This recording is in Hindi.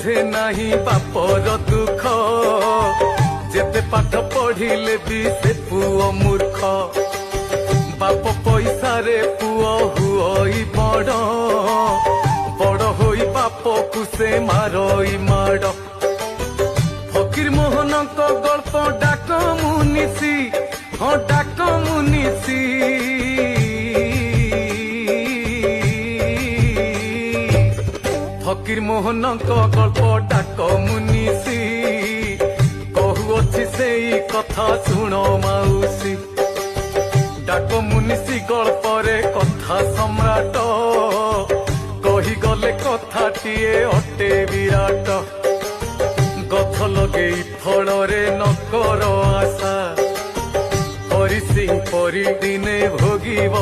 बुझे नाही बापर दुख जेते पाठ पढ़िले भी से पुओ मूर्ख बाप पैसा रे पुओ हुई बड़ बड़ होई बाप को से मारई माड़ फकीर मोहन को गल्प डाक मुनिसी हाँ डाक मुनिसी फकीर मोहन को गल्प डाक मुनिसी कहूअछि सेई कथा सुनो माउसी डाक मुनिसी गल्प रे कथा सम्राट कही गले कथाटिए अटे विराट गथ लगे फल रे नकर आशा हरि सिंह परी दिने भोगिब